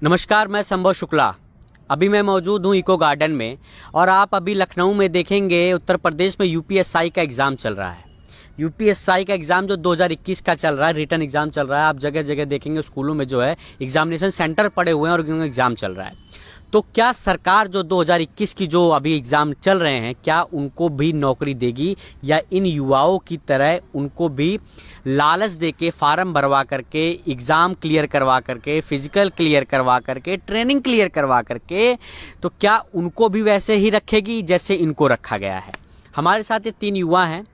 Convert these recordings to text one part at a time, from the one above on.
नमस्कार, मैं संभव शुक्ला। अभी मैं मौजूद हूँ इको गार्डन में और आप अभी लखनऊ में देखेंगे उत्तर प्रदेश में यूपीएसआई का एग्ज़ाम चल रहा है। यूपीएसआई का एग्ज़ाम जो 2021 का चल रहा है, रिटर्न एग्ज़ाम चल रहा है। आप जगह जगह देखेंगे स्कूलों में जो है एग्जामिनेशन सेंटर पड़े हुए हैं और उनका एग्ज़ाम चल रहा है। तो क्या सरकार जो 2021 की जो अभी एग्ज़ाम चल रहे हैं, क्या उनको भी नौकरी देगी या इन युवाओं की तरह उनको भी लालच देके फार्म भरवा करके एग्ज़ाम क्लियर करवा करके फिजिकल क्लियर करवा करके ट्रेनिंग क्लियर करवा करके तो क्या उनको भी वैसे ही रखेगी जैसे इनको रखा गया है? हमारे साथ ये 3 युवा हैं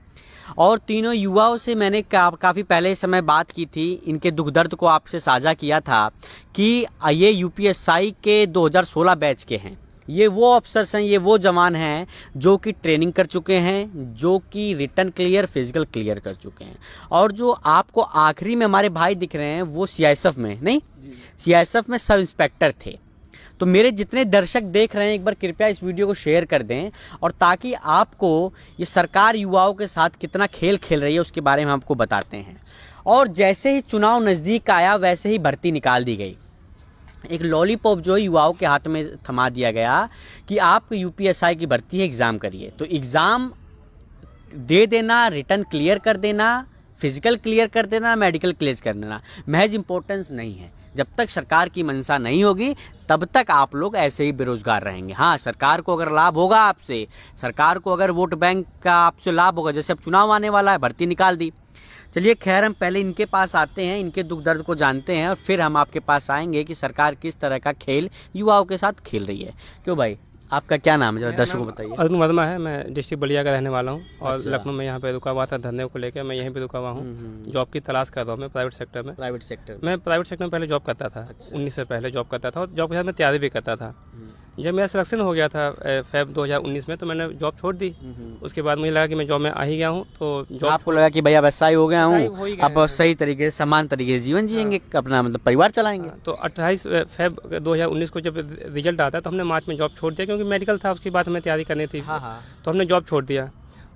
और तीनों युवाओं से मैंने काफ़ी पहले समय बात की थी। इनके दुख दर्द को आपसे साझा किया था कि ये यूपीएसआई के 2016 बैच के हैं। ये वो अफसर्स हैं, ये वो जवान हैं जो कि ट्रेनिंग कर चुके हैं, जो कि रिटन क्लियर फिजिकल क्लियर कर चुके हैं। और जो आपको आखिरी में हमारे भाई दिख रहे हैं वो सीआईएसएफ में नहीं, सीआईएसएफ में सब इंस्पेक्टर थे। तो मेरे जितने दर्शक देख रहे हैं, एक बार कृपया इस वीडियो को शेयर कर दें और ताकि आपको ये सरकार युवाओं के साथ कितना खेल खेल रही है उसके बारे में आपको बताते हैं। और जैसे ही चुनाव नज़दीक आया वैसे ही भर्ती निकाल दी गई। एक लॉलीपॉप जो युवाओं के हाथ में थमा दिया गया कि आप यूपीएसआई की भर्ती है, एग्ज़ाम करिए। तो एग्ज़ाम दे देना, रिटर्न क्लियर कर देना, फिजिकल क्लियर कर देना, मेडिकल क्लियर कर देना महज इंपॉर्टेंस नहीं है। जब तक सरकार की मंशा नहीं होगी तब तक आप लोग ऐसे ही बेरोजगार रहेंगे। हाँ, सरकार को अगर लाभ होगा आपसे, सरकार को अगर वोट बैंक का आपसे लाभ होगा, जैसे अब चुनाव आने वाला है, भर्ती निकाल दी। चलिए खैर, हम पहले इनके पास आते हैं, इनके दुख दर्द को जानते हैं और फिर हम आपके पास आएंगे कि सरकार किस तरह का खेल युवाओं के साथ खेल रही है। क्यों भाई, आपका क्या नाम है, जरा दर्शकों को बताइए। अरुण वर्मा है, मैं डिस्ट्रिक्ट बलिया का रहने वाला हूँ और अच्छा। लखनऊ में यहाँ पे रुका हुआ था धंधे को लेकर। मैं यहीं पे रुका हुआ हूँ, जॉब की तलाश कर रहा हूँ मैं प्राइवेट सेक्टर में। प्राइवेट सेक्टर मैं प्राइवेट सेक्टर में पहले जॉब करता था। अच्छा। 19 से पहले जॉब करता था और जॉब के साथ मैं तैयारी भी करता था। जब मेरा सिलेक्शन हो गया था फेब 2019 में, तो मैंने जॉब छोड़ दी। उसके बाद मुझे लगा कि मैं जॉब में आ ही गया हूँ, तो जॉब आपको लगा कि भैया वैसा ही हो गया हूँ, अब है। सही तरीके से समान तरीके से जीवन जिएंगे, अपना मतलब परिवार चलाएंगे। तो 28 फेब 2019 को जब रिजल्ट आता तो हमने मार्च में जॉब छोड़ दिया, क्योंकि मेडिकल था, उसके बाद हमें तैयारी करनी थी। तो हमने जॉब छोड़ दिया।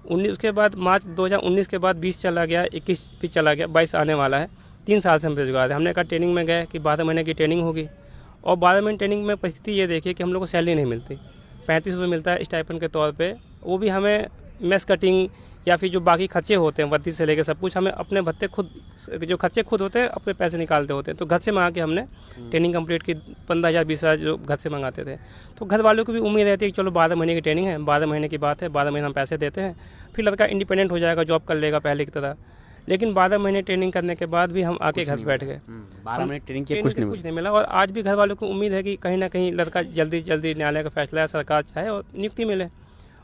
19 उसके बाद मार्च 2019 के बाद 20 चला गया, 21 भी चला गया, 22 आने वाला है। 3 साल से हम बेरोजगार हैं। हमने कहा ट्रेनिंग में गए कि 12 महीने की ट्रेनिंग होगी और 12 महीने ट्रेनिंग में परिस्थिति ये देखिए कि हम लोग को सैलरी नहीं मिलती। 35 रुपये मिलता है स्टाइपेंड के तौर पे, वो भी हमें मेस कटिंग या फिर जो बाकी खर्चे होते हैं वर्दी से लेकर सब कुछ, हमें अपने भत्ते खुद, जो खर्चे खुद होते हैं अपने पैसे निकालते होते हैं। तो घर से मंगा के हमने ट्रेनिंग कंप्लीट की, 15,000 20,000 जो घर से मंगाते थे। तो घर वालों को भी उम्मीद रहती है कि चलो 12 महीने की ट्रेनिंग है, 12 महीने की बात है, 12 महीने हम पैसे देते हैं, फिर लड़का इंडिपेंडेंट हो जाएगा, जॉब कर लेगा पहले की तरह। लेकिन 12 महीने ट्रेनिंग करने के बाद भी हम आके घर बैठ गए। 12 महीने ट्रेनिंग के कुछ नहीं मिला। और आज भी घर वालों को उम्मीद है कि कहीं ना कहीं लड़का जल्दी जल्दी न्यायालय का फैसला है, सरकार चाहे और नियुक्ति मिले,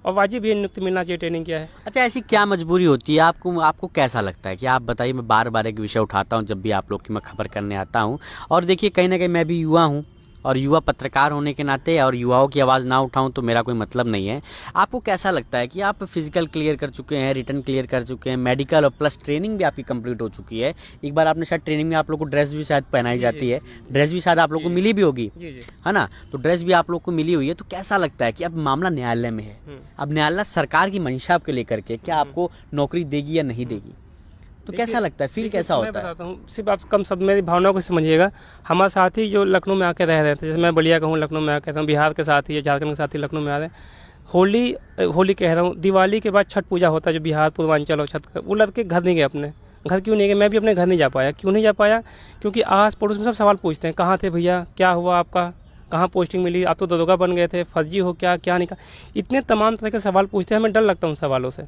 और वाजिब भी नियुक्ति मिलना चाहिए। ट्रेनिंग क्या है। अच्छा, ऐसी क्या मजबूरी होती है आपको कैसा लगता है कि आप बताइए। मैं बार बार एक विषय उठाता हूँ जब भी आप लोग की मैं खबर करने आता हूँ। और देखिए, कहीं ना कहीं मैं भी युवा हूँ और युवा पत्रकार होने के नाते और युवाओं की आवाज़ ना उठाऊं तो मेरा कोई मतलब नहीं है। आपको कैसा लगता है कि आप फिजिकल क्लियर कर चुके हैं, रिटर्न क्लियर कर चुके हैं, मेडिकल और प्लस ट्रेनिंग भी आपकी कंप्लीट हो चुकी है। एक बार आपने शायद ट्रेनिंग में आप लोग को ड्रेस भी शायद पहनाई जाती है, ड्रेस भी शायद आप लोग को मिली भी होगी, है ना? तो ड्रेस भी आप लोग को मिली हुई है। तो कैसा लगता है कि अब मामला न्यायालय में है, अब न्यायालय सरकार की मंशा को लेकर के क्या आपको नौकरी देगी या नहीं देगी? तो कैसा लगता है, फील कैसा होता है? मैं बताता हूँ, सिर्फ आप कम शब्द मेरी भावनाओं को समझिएगा। हमारे साथी जो लखनऊ में आके रह रहे थे, जैसे मैं बलिया का हूँ, लखनऊ में आके रहता हूँ, बिहार के साथी है, झारखंड के साथी लखनऊ में आ रहे हैं। होली कह रहा हूँ, दिवाली के बाद छठ पूजा होता है जो बिहार पूर्वांचल और छठ, वो लड़के घर नहीं गए अपने घर। क्यों नहीं गए? मैं भी अपने घर नहीं जा पाया। क्यों नहीं जा पाया? क्योंकि आस पड़ोस में सब सवाल पूछते हैं, कहाँ थे भैया, क्या हुआ आपका, कहाँ पोस्टिंग मिली, आप तो दरोगा बन गए थे, फर्जी हो क्या, क्या नहीं कहा। इतने तमाम तरह के सवाल पूछते हैं, हमें डर लगता है उन सवालों से।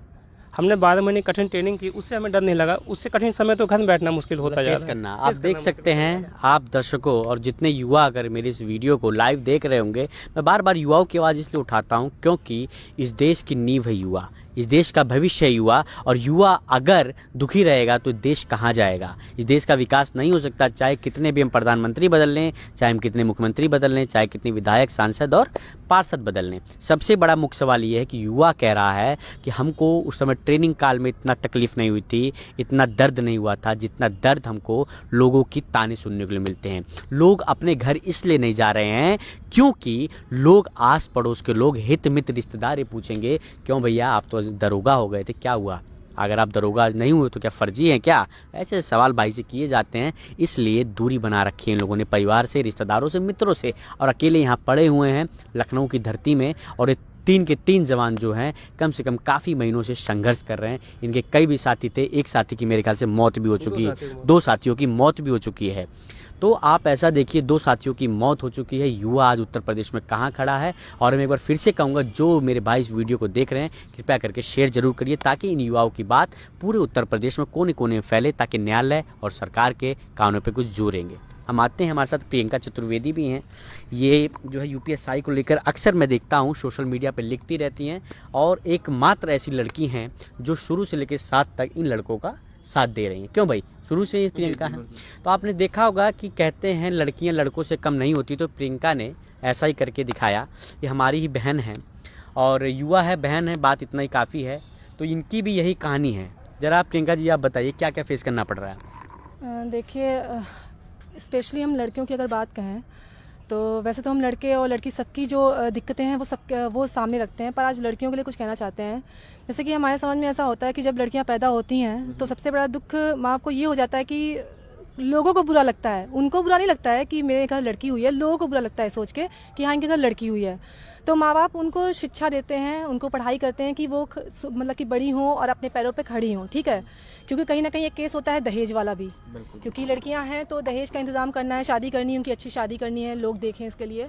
हमने 12 महीने कठिन ट्रेनिंग की, उससे हमें डर नहीं लगा। उससे कठिन समय तो घर में बैठना मुश्किल होता जा रहा है। आप देख सकते हैं, आप दर्शकों और जितने युवा अगर मेरी इस वीडियो को लाइव देख रहे होंगे, मैं बार बार युवाओं की आवाज़ इसलिए उठाता हूं क्योंकि इस देश की नींव है युवा, इस देश का भविष्य है युवा। और युवा अगर दुखी रहेगा तो देश कहाँ जाएगा? इस देश का विकास नहीं हो सकता, चाहे कितने भी हम प्रधानमंत्री बदल लें, चाहे हम कितने मुख्यमंत्री बदल लें, चाहे कितने विधायक, सांसद और पार्षद बदल लें। सबसे बड़ा मुख्य सवाल ये है कि युवा कह रहा है कि हमको उस समय ट्रेनिंग काल में इतना तकलीफ नहीं हुई थी, इतना दर्द नहीं हुआ था जितना दर्द हमको लोगों की ताने सुनने के लिए मिलते हैं। लोग अपने घर इसलिए नहीं जा रहे हैं क्योंकि लोग, आस पड़ोस के लोग, हित मित्र रिश्तेदार ये पूछेंगे, क्यों भैया आप तो दरोगा हो गए थे, क्या हुआ? अगर आप दरोगा नहीं हुए तो क्या फर्जी हैं क्या? ऐसे सवाल भाई से किए जाते हैं। इसलिए दूरी बना रखी है इन लोगों ने परिवार से, रिश्तेदारों से, मित्रों से, और अकेले यहाँ पड़े हुए हैं लखनऊ की धरती में। और ये 3 के 3 जवान जो हैं कम से कम काफ़ी महीनों से संघर्ष कर रहे हैं। इनके कई भी साथी थे, एक साथी की मेरे ख्याल से मौत भी हो चुकी है, 2 साथियों की मौत भी हो चुकी है। तो आप ऐसा देखिए, 2 साथियों की मौत हो चुकी है। युवा आज उत्तर प्रदेश में कहाँ खड़ा है? और मैं एक बार फिर से कहूँगा, जो मेरे भाई इस वीडियो को देख रहे हैं कृपया करके शेयर जरूर करिए, ताकि इन युवाओं की बात पूरे उत्तर प्रदेश में कोने कोने में फैले, ताकि न्यायालय और सरकार के कानों पर कुछ जोरेंगे। हम आते हैं, हमारे साथ प्रियंका चतुर्वेदी भी हैं। ये जो है यूपीएससी को लेकर अक्सर मैं देखता हूँ सोशल मीडिया पे लिखती रहती हैं, और एकमात्र ऐसी लड़की हैं जो शुरू से लेकर 7 तक इन लड़कों का साथ दे रही हैं। क्यों भाई, शुरू से ही प्रियंका है। तो आपने देखा होगा कि कहते हैं लड़कियां लड़कों से कम नहीं होती, तो प्रियंका ने ऐसा ही करके दिखाया। ये हमारी ही बहन है और युवा है, बहन है, बात इतना ही काफ़ी है। तो इनकी भी यही कहानी है। ज़रा प्रियंका जी आप बताइए क्या क्या फेस करना पड़ रहा है? देखिए, स्पेशली हम लड़कियों की अगर बात कहें तो वैसे तो हम लड़के और लड़की सबकी जो दिक्कतें हैं वो सामने रखते हैं, पर आज लड़कियों के लिए कुछ कहना चाहते हैं। जैसे कि हमारे समाज में ऐसा होता है कि जब लड़कियां पैदा होती हैं तो सबसे बड़ा दुख माँ बाप को ये हो जाता है कि लोगों को बुरा लगता है। उनको बुरा नहीं लगता है कि मेरे घर लड़की हुई है, लोगों को बुरा लगता है सोच के कि हाँ इनके घर लड़की हुई है। तो माँ बाप उनको शिक्षा देते हैं, उनको पढ़ाई करते हैं कि वो मतलब कि बड़ी हों और अपने पैरों पे खड़ी हों, ठीक है। क्योंकि कहीं ना कहीं एक केस होता है दहेज वाला भी, क्योंकि लड़कियां हैं तो दहेज का इंतजाम करना है, शादी करनी है, उनकी अच्छी शादी करनी है, लोग देखें इसके लिए।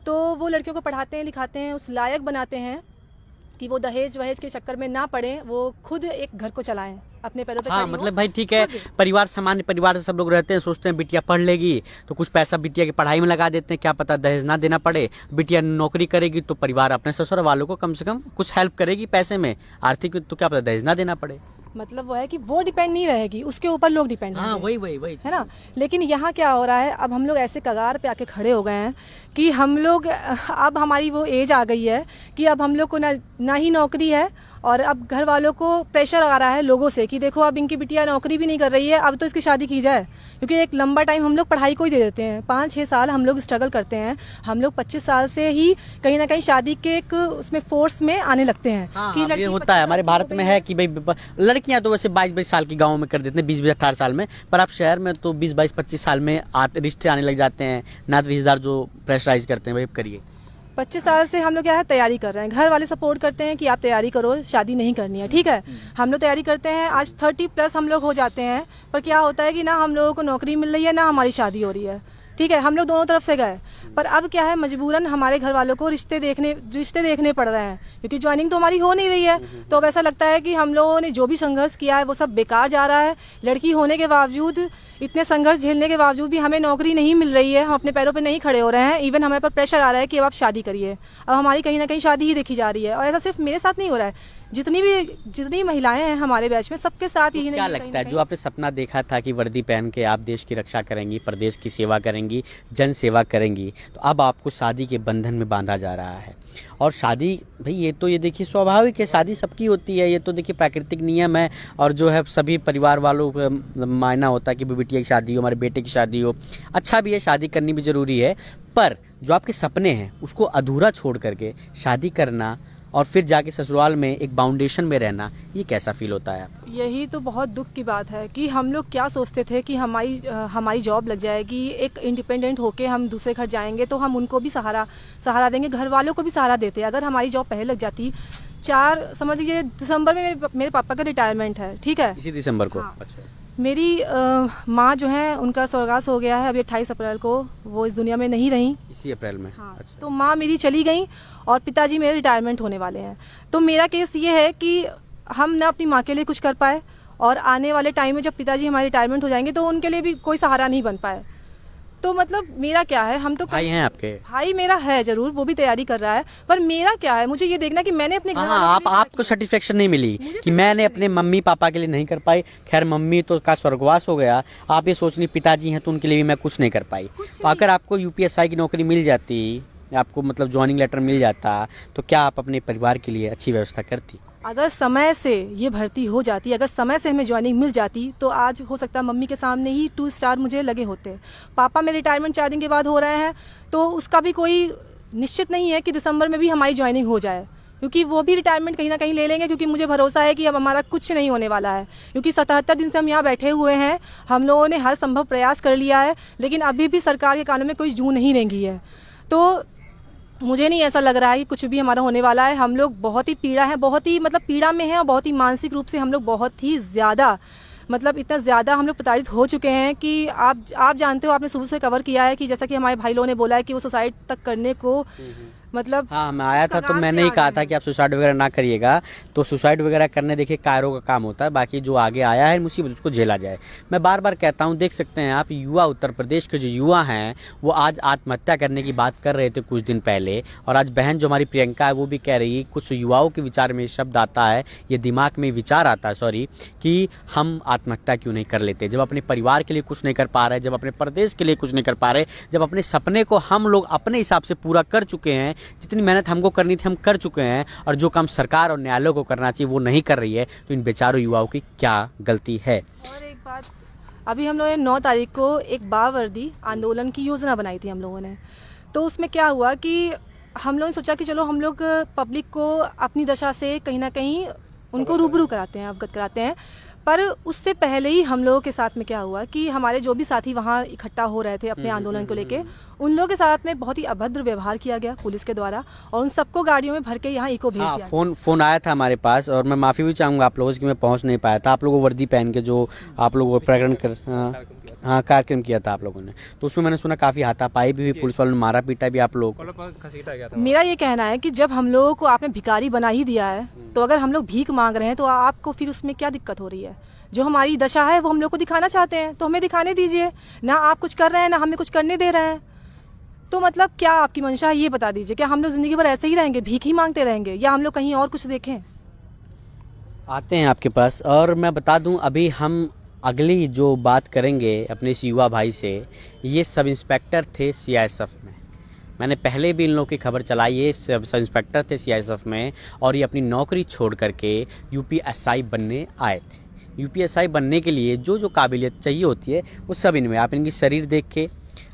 तो वो लड़कियों को पढ़ाते हैं, लिखाते हैं, उस लायक बनाते हैं कि वो दहेज वहेज के चक्कर में ना पड़े, वो खुद एक घर को चलाएं, अपने पैरों पे। हाँ मतलब भाई ठीक है, परिवार सामान्य परिवार से सब लोग रहते हैं, सोचते हैं बिटिया पढ़ लेगी तो कुछ पैसा बिटिया की पढ़ाई में लगा देते हैं, क्या पता दहेज ना देना पड़े। बिटिया नौकरी करेगी तो परिवार अपने ससुर वालों को कम से कम कुछ हेल्प करेगी पैसे में, आर्थिक, तो क्या पता दहेज ना देना पड़े। मतलब वो है कि वो डिपेंड नहीं रहेगी, उसके ऊपर लोग डिपेंड हाँ वही है ना। लेकिन यहाँ क्या हो रहा है, अब हम लोग ऐसे कगार पे आके खड़े हो गए हैं कि हम लोग, अब हमारी वो एज आ गई है कि अब हम लोग को ना ही नौकरी है, और अब घर वालों को प्रेशर आ रहा है लोगों से कि देखो अब इनकी बिटिया नौकरी भी नहीं कर रही है, अब तो इसकी शादी की जाए। क्योंकि एक लंबा टाइम हम लोग पढ़ाई को ही दे देते हैं, 5-6 साल हम लोग स्ट्रगल करते हैं, हम लोग 25 साल से ही कहीं ना कहीं शादी के एक उसमें फोर्स में आने लगते हैं। हाँ, कि ये होता है हमारे भारत में है कि भाई लड़कियां तो वैसे 22-22 साल की गाँव में कर देते हैं, 20-18 साल में, पर आप शहर में तो 20-22-25 साल में रिश्ते आने लग जाते हैं, ना रिश्तेदार जो प्रेशराइज करते हैं भाई करिए। 25 साल से हम लोग क्या है तैयारी कर रहे हैं, घर वाले सपोर्ट करते हैं कि आप तैयारी करो, शादी नहीं करनी है, ठीक है। हम लोग तैयारी करते हैं, आज 30+ हम लोग हो जाते हैं, पर क्या होता है कि ना हम लोगों को नौकरी मिल रही है, ना हमारी शादी हो रही है, ठीक है। हम लोग दोनों तरफ से गए, पर अब क्या है मजबूरन हमारे घर वालों को रिश्ते देखने पड़ रहे हैं, क्योंकि ज्वाइनिंग तो हमारी हो नहीं रही है। तो अब ऐसा लगता है कि हम लोगों ने जो भी संघर्ष किया है वो सब बेकार जा रहा है। लड़की होने के बावजूद, इतने संघर्ष झेलने के बावजूद भी हमें नौकरी नहीं मिल रही है, हम अपने पैरों पे नहीं खड़े हो रहे हैं। इवन हमें पर प्रेशर आ रहा है कि अब आप शादी करिए, अब हमारी कहीं ना कहीं शादी ही देखी जा रही है। और ऐसा सिर्फ मेरे साथ नहीं हो रहा है, जितनी महिलाएं हैं हमारे बैच में सबके साथ यही। क्या लगता है जो आपने सपना देखा था कि वर्दी पहन के आप देश की रक्षा करेंगी, प्रदेश की सेवा करेंगी, जन सेवा करेंगी, तो अब आपको शादी के बंधन में बांधा जा रहा है। और शादी भाई ये देखिए स्वाभाविक है, शादी सबकी होती है, ये तो देखिए प्राकृतिक नियम है। और जो है सभी परिवार वालों को मायना होता है कि बिटिया की शादी हो, हमारे बेटे की शादी हो, अच्छा भी है, शादी करनी भी जरूरी है। पर जो आपके सपने हैं उसको अधूरा छोड़ करके शादी करना और फिर जाके ससुराल में एक बाउंडेशन में रहना, ये कैसा फील होता है? यही तो बहुत दुख की बात है कि हम लोग क्या सोचते थे कि हमारी जॉब लग जाएगी, एक इंडिपेंडेंट होके हम दूसरे घर जाएंगे तो हम उनको भी सहारा देंगे, घर वालों को भी सहारा देते। अगर हमारी जॉब पहले लग जाती, समझ लीजिए दिसंबर में मेरे पापा का रिटायरमेंट है, ठीक है, इसी दिसंबर को। हाँ। अच्छा। मेरी माँ जो है उनका स्वर्गवास हो गया है अभी 28 अप्रैल को, वो इस दुनिया में नहीं रही, इसी अप्रैल में। हाँ। अच्छा। तो माँ मेरी चली गई और पिताजी मेरे रिटायरमेंट होने वाले हैं। तो मेरा केस ये है कि हम ना अपनी माँ के लिए कुछ कर पाए, और आने वाले टाइम में जब पिताजी हमारे रिटायरमेंट हो जाएंगे तो उनके लिए भी कोई सहारा नहीं बन पाए। तो मतलब मेरा क्या है, हम तो भाई हैं आपके? भाई मेरा है जरूर, वो भी तैयारी कर रहा है, पर मेरा क्या है, मुझे ये देखना कि मैंने अपने घर आपको सेटिस्फेक्शन नहीं मिली कि मैंने अपने मम्मी पापा के लिए नहीं कर पाई। खैर मम्मी तो का स्वर्गवास हो गया, आप ये सोचनी पिताजी हैं तो उनके लिए भी मैं कुछ नहीं कर पाई। तो अगर आपको यूपीएससी की नौकरी मिल जाती, आपको मतलब ज्वाइनिंग लेटर मिल जाता, तो क्या आप अपने परिवार के लिए अच्छी व्यवस्था करती? अगर समय से ये भर्ती हो जाती, अगर समय से हमें ज्वाइनिंग मिल जाती तो आज हो सकता है मम्मी के सामने ही 2 स्टार मुझे लगे होते। पापा मेरे रिटायरमेंट 4 दिन के बाद हो रहे हैं, तो उसका भी कोई निश्चित नहीं है कि दिसंबर में भी हमारी ज्वाइनिंग हो जाए, क्योंकि वो भी रिटायरमेंट कहीं ना कहीं ले लेंगे, क्योंकि मुझे भरोसा है कि अब हमारा कुछ नहीं होने वाला है, क्योंकि 77 दिन से हम यहाँ बैठे हुए हैं। हम लोगों ने हर संभव प्रयास कर लिया है, लेकिन अभी भी सरकार के कानों में कोई जू नहीं रेंगी है। तो मुझे नहीं ऐसा लग रहा है कि कुछ भी हमारा होने वाला है। हम लोग बहुत ही पीड़ा है, बहुत ही मतलब पीड़ा में है, और बहुत ही मानसिक रूप से हम लोग बहुत ही ज़्यादा, मतलब इतना ज़्यादा हम लोग प्रताड़ित हो चुके हैं कि आप जानते हो, आपने शुरू से कवर किया है कि जैसा कि हमारे भाई लोगों ने बोला है कि वो सुसाइड तक करने को मतलब हाँ, मैं आया था तो मैंने ही कहा था कि आप सुसाइड वगैरह ना करिएगा। तो सुसाइड वगैरह करने देखिए कायरों का काम होता है, बाकी जो आगे आया है मुसीबत उसको झेला जाए। मैं बार बार कहता हूँ, देख सकते हैं आप, युवा उत्तर प्रदेश के जो युवा हैं वो आज आत्महत्या करने की बात कर रहे थे कुछ दिन पहले, और आज बहन जो हमारी प्रियंका है वो भी कह रही है, कुछ युवाओं के विचार में शब्द आता है, ये दिमाग में विचार आता है कि हम आत्महत्या क्यों नहीं कर लेते। जब अपने परिवार के लिए कुछ नहीं कर पा रहे, जब अपने प्रदेश के लिए कुछ नहीं कर पा रहे, जब अपने सपने को हम लोग अपने हिसाब से पूरा कर चुके हैं, जितनी मेहनत हमको करनी थी हम कर चुके हैं, और जो काम सरकार और न्यायालय को करना चाहिए वो नहीं कर रही है, तो इन बेचारों युवाओं की क्या गलती है। और एक बात, अभी हम लोगों ने 9 तारीख को एक बावर्दी आंदोलन की योजना बनाई थी हम लोगों ने। तो उसमें क्या हुआ कि हम लोगों ने सोचा कि चलो हम लोग पब्लिक को अपनी दशा से कहीं ना कहीं उनको रूबरू कराते हैं, अवगत कराते हैं। पर उससे पहले ही हम लोगों के साथ में क्या हुआ कि हमारे जो भी साथी वहाँ इकट्ठा हो रहे थे अपने आंदोलन को लेके, उन लोगों के साथ में बहुत ही अभद्र व्यवहार किया गया पुलिस के द्वारा, और उन सबको गाड़ियों में भर के यहाँ इको भेज दिया। फोन आया था हमारे पास, और मैं माफी भी चाहूंगा आप लोगों से कि मैं पहुंच नहीं पाया था। आप लोगों को वर्दी पहन के जो आप लोगों को प्रकरण कर कार्यक्रम किया था आप लोगों ने, तो उसमें मैंने सुना काफी हाथापाई भी हुई, पुलिस वालों ने मारा पीटा भी आप लोगों को। मेरा ये कहना है कि जब हम लोगों को आपने भिखारी बना ही दिया है, तो अगर हम लोग भीख मांग रहे हैं तो आपको फिर उसमें क्या दिक्कत हो रही है। जो हमारी दशा है वो हम लोग को दिखाना चाहते हैं, तो हमें दिखाने दीजिए ना। आप कुछ कर रहे हैं ना हमें कुछ करने दे रहे हैं, तो मतलब क्या आपकी मंशा है ये बता दीजिए। क्या हम लोग जिंदगी भर ऐसे ही रहेंगे, भीख ही मांगते रहेंगे, या हम लोग कहीं और कुछ देखें? आते हैं आपके पास, और मैं बता दूं अभी हम अगली जो बात करेंगे अपने इस युवा भाई से, ये सब इंस्पेक्टर थे सीआईएसएफ में। मैंने पहले भी इन लोगों की खबर चलाई है, सब इंस्पेक्टर थे सीआईएसएफ में, और ये अपनी नौकरी छोड़ करके यूपीएसआई बनने आए थे। यूपीएसआई बनने के लिए जो जो काबिलियत चाहिए होती है वो सब इनमें, आप इनकी शरीर देख के,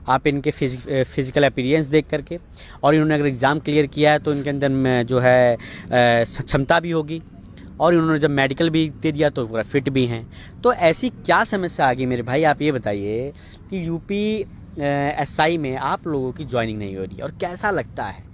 आप इनके फिजिकल अपीयरेंस देख करके, और इन्होंने अगर एग्ज़ाम क्लियर किया है तो इनके अंदर में जो है क्षमता भी होगी, और इन्होंने जब मेडिकल भी दे दिया तो पूरा फिट भी हैं। तो ऐसी क्या समस्या आ गई मेरे भाई, आप ये बताइए कि यूपीएसआई में आप लोगों की ज्वाइनिंग नहीं हो रही है, और कैसा लगता है,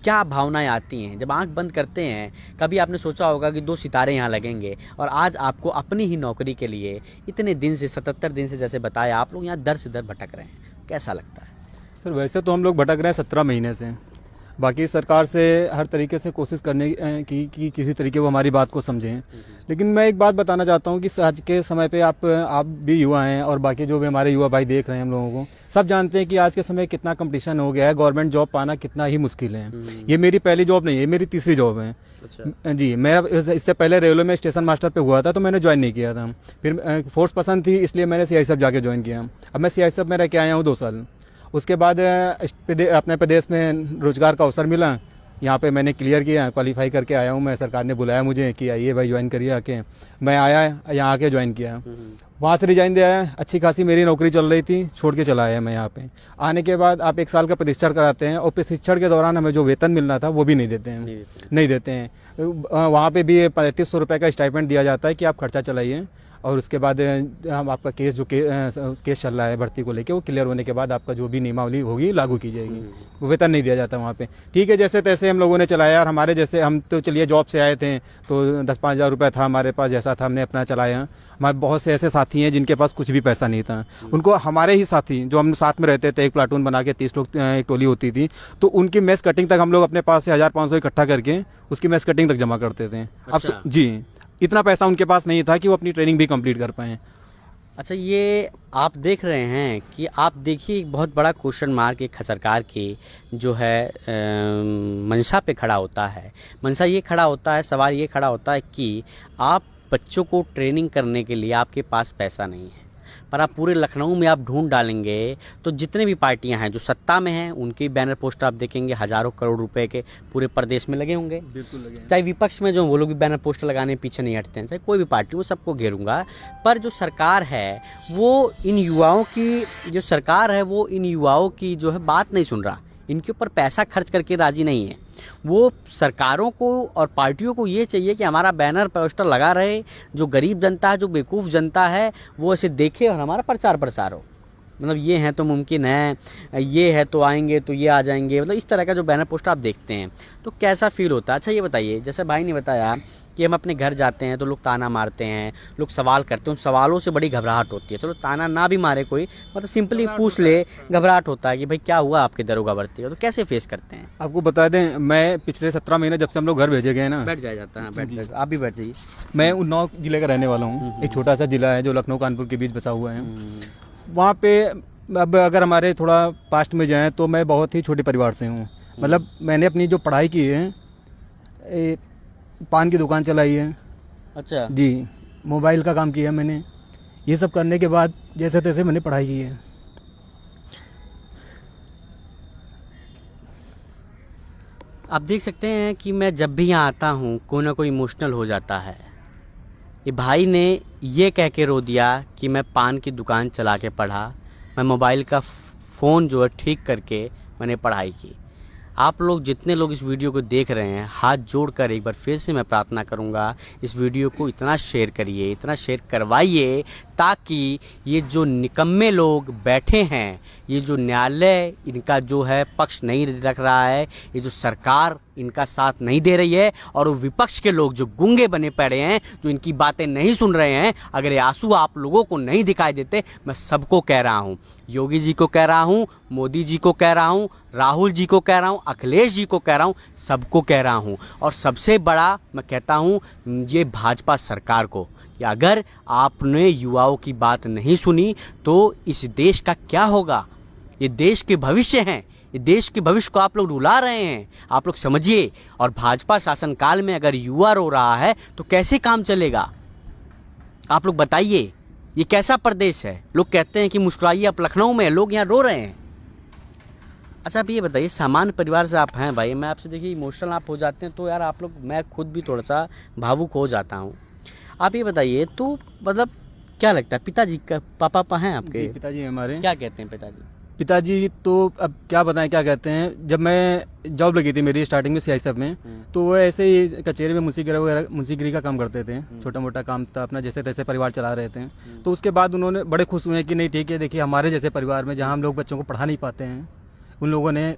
क्या भावनाएं आती हैं जब आंख बंद करते हैं? कभी आपने सोचा होगा कि 2 सितारे यहाँ लगेंगे, और आज आपको अपनी ही नौकरी के लिए इतने दिन से 77 दिन से जैसे बताया आप लोग यहाँ दर से दर भटक रहे हैं, कैसा लगता है? सर वैसे तो हम लोग भटक रहे हैं 17 महीने से। बाकी सरकार से हर तरीके से कोशिश करने की कि किसी तरीके वो हमारी बात को समझें। लेकिन मैं एक बात बताना चाहता हूँ कि आज के समय पे आप भी युवा हैं, और बाकी जो भी हमारे युवा भाई देख रहे हैं हम लोगों को, सब जानते हैं कि आज के समय कितना कंपटीशन हो गया है, गवर्नमेंट जॉब पाना कितना ही मुश्किल है। ये मेरी पहली जॉब नहीं है, मेरी तीसरी जॉब है। अच्छा। जी, मेरा इससे पहले रेलवे में स्टेशन मास्टर पे हुआ था, तो मैंने ज्वाइन नहीं किया था। फिर फोर्स पसंद थी, इसलिए मैंने सीआईएसएफ जाके ज्वाइन किया। अब मैं सीआईएसएफ में रह के आया हूँ 2 साल। उसके बाद अपने प्रदेश में रोजगार का अवसर मिला, यहाँ पे मैंने क्लियर किया, क्वालिफाई करके आया हूँ मैं। सरकार ने बुलाया मुझे कि आइए भाई ज्वाइन करिए आके। मैं आया, यहाँ आके ज्वाइन किया, वहाँ से रिजाइन दे आया। अच्छी खासी मेरी नौकरी चल रही थी, छोड़ के चला आया मैं यहाँ पे। आने के बाद आप 1 साल का प्रशिक्षण कराते हैं, और प्रशिक्षण के दौरान हमें जो वेतन मिलना था वो भी नहीं देते हैं, नहीं देते हैं। वहाँ पे भी 3500 रुपये का स्टाइपेंड दिया जाता है कि आप खर्चा चलाइए, और उसके बाद हम आपका केस जो केस चल रहा है भर्ती को लेके, वो क्लियर होने के बाद आपका जो भी नियमावली होगी लागू की जाएगी। वेतन नहीं दिया जाता वहाँ पे। ठीक है, जैसे तैसे हम लोगों ने चलाया, और हमारे जैसे हम तो चलिए जॉब से आए थे तो 10-5 हज़ार रुपये था हमारे पास, जैसा था हमने अपना चलाया। हमारे बहुत से ऐसे साथी हैं जिनके पास कुछ भी पैसा नहीं था। उनको हमारे ही साथी जो हम साथ में रहते थे, एक प्लाटून बना के 30 लोग एक टोली होती थी, तो उनकी मेस कटिंग तक हम लोग अपने पास से 1500 इकट्ठा करके उसकी मेस कटिंग तक जमा करते थे। अच्छा। अब जी, इतना पैसा उनके पास नहीं था कि वो अपनी ट्रेनिंग भी कंप्लीट कर पाएँ। अच्छा, ये आप देख रहे हैं कि आप देखिए एक बहुत बड़ा क्वेश्चन मार्क एक सरकार की जो है मंशा पे खड़ा होता है। मंशा ये खड़ा होता है, सवाल ये खड़ा होता है कि आप बच्चों को ट्रेनिंग करने के लिए आपके पास पैसा नहीं है, पर आप पूरे लखनऊ में आप ढूंढ डालेंगे तो जितने भी पार्टियां हैं जो सत्ता में हैं उनके बैनर पोस्टर आप देखेंगे हजारों करोड़ रुपए के पूरे प्रदेश में लगे होंगे। बिल्कुल लगे। चाहे विपक्ष में जो वो लोग भी बैनर पोस्टर लगाने पीछे नहीं हटते हैं, चाहे कोई भी पार्टी, वो सबको घेरूंगा। पर जो सरकार है वो इन युवाओं की जो है बात नहीं सुन रहा, इनके ऊपर पैसा खर्च करके राजी नहीं है। वो सरकारों को और पार्टियों को ये चाहिए कि हमारा बैनर पोस्टर लगा रहे, जो गरीब जनता है, जो बेवकूफ़ जनता है, वो इसे देखे और हमारा प्रचार प्रसार हो। मतलब ये है तो मुमकिन है, ये है तो आएंगे, तो ये आ जाएंगे, मतलब इस तरह का जो बैनर पोस्टर आप देखते हैं तो कैसा फील होता है। अच्छा ये बताइए, जैसे भाई ने बताया कि हम अपने घर जाते हैं तो लोग ताना मारते हैं, लोग सवाल करते हैं, उन सवालों से बड़ी घबराहट होती है। चलो ताना ना भी मारे कोई, मतलब सिंपली पूछ ले, घबराहट होता है कि भाई क्या हुआ आपके दरोगा भर्ती का, तो कैसे फेस करते हैं? आपको बता दें, मैं पिछले 17 महीने जब से हम लोग घर भेजे गए हैं ना, बैठ जाया जाता है, बैठ जाए, आप भी बैठ जाइए। मैं उन्नाव जिले का रहने वाला हूँ। एक छोटा सा जिला है जो लखनऊ कानपुर के बीच बसा हुआ है। वहाँ पे अब अगर हमारे थोड़ा पास्ट में जाएं तो मैं बहुत ही छोटे परिवार से हूँ। मतलब मैंने अपनी जो पढ़ाई की है, पान की दुकान चलाई है। अच्छा जी, मोबाइल का काम किया मैंने। ये सब करने के बाद जैसे तैसे मैंने पढ़ाई की है। आप देख सकते हैं कि मैं जब भी यहाँ आता हूँ कोई ना कोई इमोशनल हो जाता है। ये भाई ने ये कह के रो दिया कि मैं पान की दुकान चला के पढ़ा, मैं मोबाइल का फ़ोन जो है ठीक करके मैंने पढ़ाई की। आप लोग जितने लोग इस वीडियो को देख रहे हैं, हाथ जोड़कर एक बार फिर से मैं प्रार्थना करूंगा, इस वीडियो को इतना शेयर करिए, इतना शेयर करवाइए, ताकि ये जो निकम्मे लोग बैठे हैं, ये जो न्यायालय इनका जो है पक्ष नहीं रख रहा है, ये जो सरकार इनका साथ नहीं दे रही है, और वो विपक्ष के लोग जो गूंगे बने पड़े हैं, जो इनकी बातें नहीं सुन रहे हैं, अगर ये आंसू आप लोगों को नहीं दिखाई देते, मैं सबको कह रहा हूँ, योगी जी को कह रहा हूँ, मोदी जी को कह रहा हूँ, राहुल जी को कह रहा हूँ, अखिलेश जी को कह रहा हूँ, सबको कह रहा हूँ। और सबसे बड़ा मैं कहता हूँ ये भाजपा सरकार को, कि अगर आपने युवाओं की बात नहीं सुनी तो इस देश का क्या होगा। ये देश के भविष्य हैं, ये देश के भविष्य को आप लोग रुला रहे हैं, आप लोग समझिए। और भाजपा शासनकाल में अगर युवा रो रहा है तो कैसे काम चलेगा, आप लोग बताइए। ये कैसा प्रदेश है? लोग कहते हैं कि मुस्कुराइए, आप लखनऊ में, लोग यहाँ रो रहे हैं। अच्छा आप ये बताइए, सामान्य परिवार से आप हैं भाई, मैं आपसे देखिए इमोशनल आप हो जाते हैं तो यार आप लोग, मैं खुद भी थोड़ा सा भावुक हो जाता हूँ। आप ये बताइए तो मतलब क्या लगता है, पिताजी का पापा हैं आपके? पिताजी हमारे। क्या कहते हैं पिताजी? पिताजी तो अब क्या बताएं क्या कहते हैं। जब मैं जॉब लगी थी मेरी स्टार्टिंग में CI साहब में, तो वो ऐसे ही कचेरी में मूसीगिरी का काम करते थे, छोटा मोटा काम था अपना, जैसे तैसे परिवार चला रहे थे। तो उसके बाद उन्होंने बड़े खुश हुए कि नहीं ठीक है, देखिए हमारे जैसे परिवार में जहाँ हम लोग बच्चों को पढ़ा नहीं पाते हैं, उन लोगों ने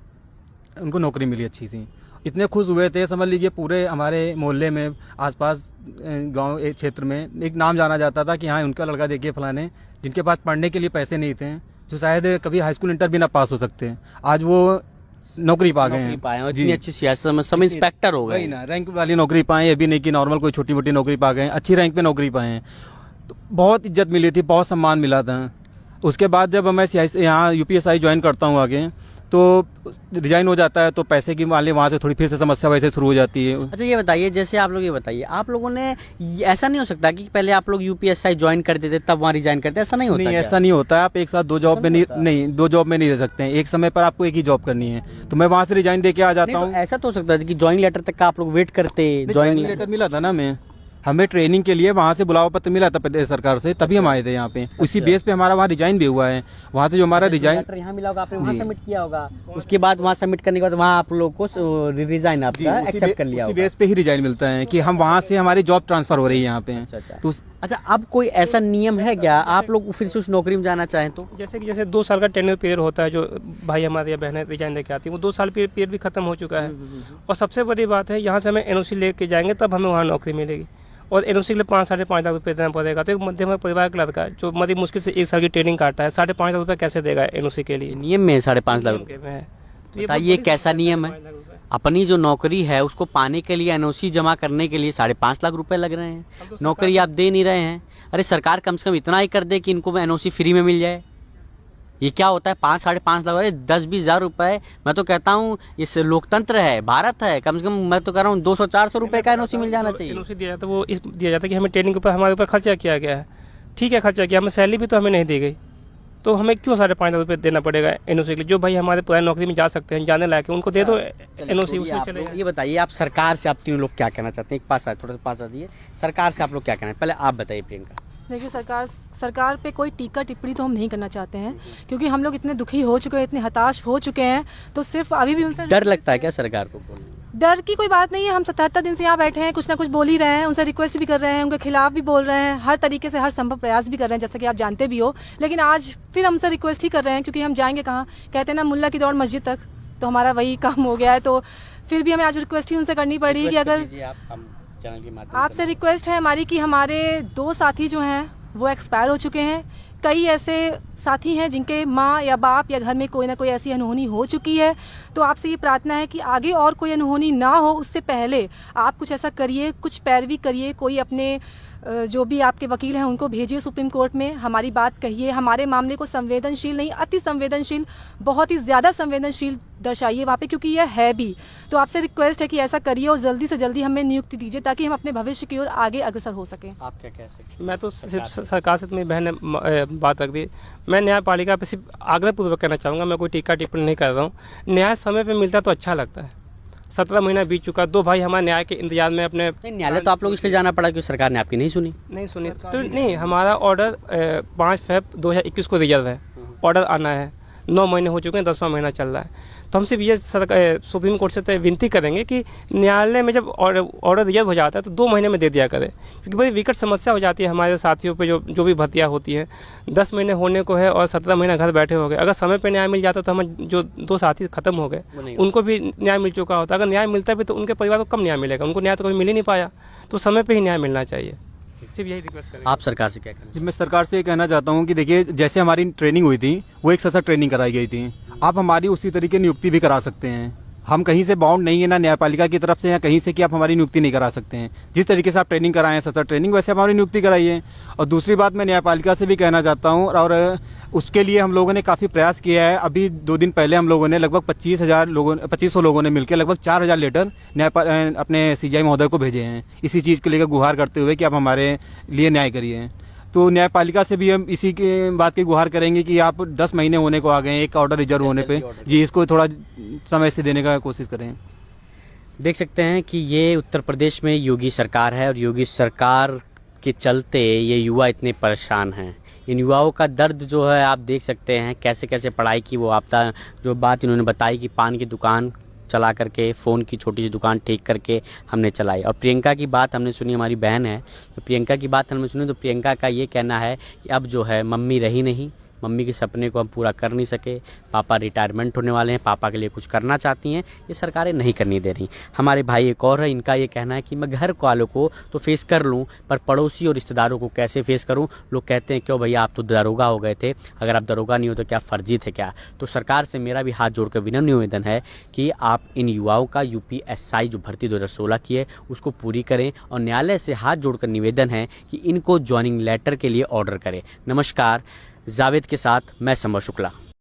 उनको नौकरी मिली अच्छी सी। इतने खुश हुए थे, समझ लीजिए पूरे हमारे मोहल्ले में, आसपास गांव एक क्षेत्र में एक नाम जाना जाता था कि हाँ उनका लड़का देखिए फलाने, जिनके पास पढ़ने के लिए पैसे नहीं थे, जो शायद कभी हाई स्कूल इंटर भी ना पास हो सकते, आज वो नौकरी पा गए हैं। इतनी अच्छी सियासत में सब इंस्पेक्टर हो गए ना, रैंक वाली नौकरी पाए, ये भी नहीं कि नॉर्मल कोई छोटी मोटी नौकरी पा गए, अच्छी रैंक पे नौकरी पाए हैं। तो बहुत इज्जत मिली थी, बहुत सम्मान मिला था। उसके बाद जब मैं यहाँ UPSI ज्वाइन करता हूँ आगे, तो रिजाइन हो जाता है, तो पैसे की मान ली वहाँ से थोड़ी फिर से समस्या वैसे शुरू हो जाती है। अच्छा ये बताइए, जैसे आप लोग ये बताइए, आप लोगों ने ऐसा नहीं हो सकता कि पहले आप लोग UPSI ज्वाइन कर देते तब वहाँ रिजाइन करते, ऐसा नहीं होता? नहीं, ऐसा नहीं होता है। आप एक साथ दो जॉब में नहीं दो जॉब में नहीं रह सकते हैं। एक समय पर आपको एक ही जॉब करनी है, तो मैं वहाँ से रिजाइन दे के आ जाता हूँ। ऐसा तो हो सकता है कि ज्वाइन लेटर तक का आप लोग वेट करते? ज्वाइन लेटर मिला था ना, हमें ट्रेनिंग के लिए वहाँ से बुलावा पत्र मिला था प्रदेश सरकार से, तभी हम आए थे यहाँ पे। उसी बेस पे हमारा वहाँ रिजाइन भी हुआ है। वहाँ से जो हमारा रिजाइन लेटर यहाँ मिला होगा, आपने वहाँ सबमिट किया होगा, उसके बाद वहाँ सबमिट करने के बाद वहाँ आप लोग को रिजाइन आपका एक्सेप्ट कर लिया होगा। उसी बेस पे ही रिजाइन मिलता है कि हम वहाँ से हमारी जॉब ट्रांसफर हो रही है यहाँ पे। तो अच्छा, अब कोई ऐसा नियम है क्या, आप लोग फिर से उस नौकरी में जाना चाहें तो? जैसे 2 साल का टेन्योर पीरियड होता है, जो भाई हमारे या बहनें रिजाइन लेके आती है, वो 2 साल पीरियड भी खत्म हो चुका है। और सबसे बड़ी बात है, यहाँ से हमें NOC लेके जाएंगे तब हमें वहाँ नौकरी मिलेगी, और NOC के लिए 5-5.5 लाख रुपये देना पड़ेगा। तो एक मध्यम परिवार का लड़का जो मध्य मुश्किल से 1 साल की ट्रेनिंग काटता है, 5.5 लाख रुपये कैसे देगा NOC के लिए? नियम में 5.5 लाख रुपये है। बताइए कैसा नियम है? अपनी जो नौकरी है उसको पाने के लिए, NOC जमा करने के लिए 5.5 लाख रुपए लग रहे हैं, नौकरी आप दे नहीं रहे हैं। अरे सरकार कम से कम इतना ही कर दे कि इनको NOC फ्री में मिल जाए। ये क्या होता है 5-5.5 लाख, अरे 10-20 हज़ार रुपए। मैं तो कहता हूँ इस लोकतंत्र है, भारत है, कम से कम मैं तो कह रहा हूँ 200-400 रुपए का NOC मिल जाना चाहिए। NOC दिया जाता है, वो इस दिया जाता है कि हमें ट्रेनिंग के ऊपर हमारे ऊपर खर्चा किया गया है, ठीक है खर्चा किया, हमें सैलरी भी तो हमें नहीं दी गई, तो हमें क्यों 5.5 लाख रुपये देना पड़ेगा NOC के लिए? जो भाई हमारे पुरानी नौकरी में जा सकते हैं, जाने लायक है, उनको दे दो NOC, उसमें चले। ये बताइए आप सरकार से, आप तीनों लोग क्या कहना चाहते हैं? एक पास आए, थोड़ा सा पास आ जाइए। सरकार से आप लोग क्या कहना है, पहले आप बताइए प्रियंका। देखिए, सरकार पे कोई टीका टिप्पणी तो हम नहीं करना चाहते हैं, क्योंकि हम लोग इतने दुखी हो चुके हैं, इतने हताश हो चुके हैं, तो सिर्फ अभी भी उनसे डर लगता है क्या सरकार को बोलने? डर की कोई बात नहीं है। हम 77 दिन से यहाँ बैठे हैं, कुछ ना कुछ बोल ही रहे हैं, उनसे रिक्वेस्ट भी कर रहे हैं, उनके खिलाफ भी बोल रहे हैं, हर तरीके से हर संभव प्रयास भी कर रहे हैं, जैसा कि आप जानते भी हो। लेकिन आज फिर हमसे रिक्वेस्ट ही कर रहे हैं, क्योंकि हम जाएंगे कहाँ? कहते हैं ना, मुल्ला की दौड़ मस्जिद तक, तो हमारा वही काम हो गया है। तो फिर भी हमें आज रिक्वेस्ट ही उनसे करनी पड़ी कि अगर आपसे रिक्वेस्ट है हमारी कि हमारे 2 साथी जो हैं वो एक्सपायर हो चुके हैं। कई ऐसे साथी हैं जिनके माँ या बाप या घर में कोई ना कोई ऐसी अनहोनी हो चुकी है। तो आपसे ये प्रार्थना है कि आगे और कोई अनहोनी ना हो, उससे पहले आप कुछ ऐसा करिए, कुछ पैरवी करिए, कोई अपने जो भी आपके वकील हैं उनको भेजिए सुप्रीम कोर्ट में, हमारी बात कहिए, हमारे मामले को संवेदनशील नहीं, अति संवेदनशील, बहुत ही ज़्यादा संवेदनशील दर्शाइए वहाँ पे, क्योंकि यह है भी। तो आपसे रिक्वेस्ट है कि ऐसा करिए और जल्दी से जल्दी हमें नियुक्ति दीजिए, ताकि हम अपने भविष्य की ओर आगे अग्रसर हो सकें। आप क्या कह सकते? मैं तो सिर्फ सरकार से, मेरी बहन ने बात रख दी। मैं न्यायपालिका पे सिर्फ आग्रहपूर्वक कहना चाहूँगा, मैं कोई टीका टिप्पणी नहीं कर रहा हूँ। न्याय समय पे मिलता तो अच्छा लगता है। 17 महीना बीत चुका, 2 भाई हमारे न्याय के इंतजार में अपने न्यायालय तो आप लोग इसलिए जाना पड़ा कि सरकार ने आपकी नहीं सुनी। तो नहीं, हमारा ऑर्डर 5 फरवरी 2021 को रिजर्व है, ऑर्डर आना है, 9 महीने हो चुके हैं, 10वां महीना चल रहा है। तो हम सिर्फ ये सुप्रीम कोर्ट से विनती करेंगे कि न्यायालय में जब ऑर्डर रिजर्व हो जाता है तो 2 महीने में दे दिया करें, क्योंकि बड़ी विकट समस्या हो जाती है हमारे साथियों पे जो भी भर्तियाँ होती है। 10 महीने होने को है और 17 महीना घर बैठे हो गए। अगर समय पे न्याय मिल जाता तो हम जो 2 साथी खत्म हो गए उनको भी न्याय मिल चुका होता। अगर न्याय मिलता भी तो उनके परिवार को कम न्याय मिलेगा, उनको न्याय तो कभी मिल ही नहीं पाया। तो समय पर ही न्याय मिलना चाहिए, सिर्फ यही रिक्वेस्ट करें। आप सरकार से क्या करें? मैं सरकार से ये कहना चाहता हूँ कि देखिए, जैसे हमारी ट्रेनिंग हुई थी वो एक सशक्त ट्रेनिंग कराई गई थी, आप हमारी उसी तरीके नियुक्ति भी करा सकते हैं। हम कहीं से बाउंड नहीं है, ना न्यायपालिका की तरफ से या कहीं से कि आप हमारी नियुक्ति नहीं करा सकते हैं। जिस तरीके से आप ट्रेनिंग कराए हैं, सशक्त ट्रेनिंग, वैसे हमारी नियुक्ति कराइए। और दूसरी बात मैं न्यायपालिका से भी कहना चाहता हूँ, और उसके लिए हम लोगों ने काफ़ी प्रयास किया है। अभी 2 दिन पहले हम लोगों ने लगभग 2500 लोगों ने मिलकर लगभग 4000 लेटर अपने सीजीआई महोदय को भेजे हैं, इसी चीज़ को लेकर गुहार करते हुए कि आप हमारे लिए न्याय करिए। तो न्यायपालिका से भी हम इसी के बात की गुहार करेंगे कि आप 10 महीने होने को आ गए, एक ऑर्डर रिजर्व होने पे जी, इसको थोड़ा समय से देने का कोशिश करें। देख सकते हैं कि ये उत्तर प्रदेश में योगी सरकार है और योगी सरकार के चलते ये युवा इतने परेशान हैं। इन युवाओं का दर्द जो है आप देख सकते हैं, कैसे कैसे पढ़ाई की वो आपदा, जो बात इन्होंने बताई कि पान की दुकान चला करके, फ़ोन की छोटी सी दुकान ठीक करके हमने चलाई। और प्रियंका की बात हमने सुनी, हमारी बहन है, तो प्रियंका की बात हमने सुनी, तो प्रियंका का ये कहना है कि अब जो है मम्मी रही नहीं, मम्मी के सपने को हम पूरा कर नहीं सके, पापा रिटायरमेंट होने वाले हैं, पापा के लिए कुछ करना चाहती हैं, ये सरकारें नहीं करनी दे रही। हमारे भाई एक और है, इनका ये कहना है कि मैं घर वालों को तो फेस कर लूँ, पर पड़ोसी और रिश्तेदारों को कैसे फेस करूँ? लोग कहते हैं क्यों भैया आप तो दरोगा हो गए थे, अगर आप दरोगा नहीं हो तो क्या फर्जी थे क्या? तो सरकार से मेरा भी हाथ जोड़कर विनम्र निवेदन है कि आप इन युवाओं का UPSI जो भर्ती 2016 की है उसको पूरी करें, और न्यायालय से हाथ जोड़कर निवेदन है कि इनको ज्वाइनिंग लेटर के लिए ऑर्डर करें। नमस्कार, जावेद के साथ मैं संभव शुक्ला।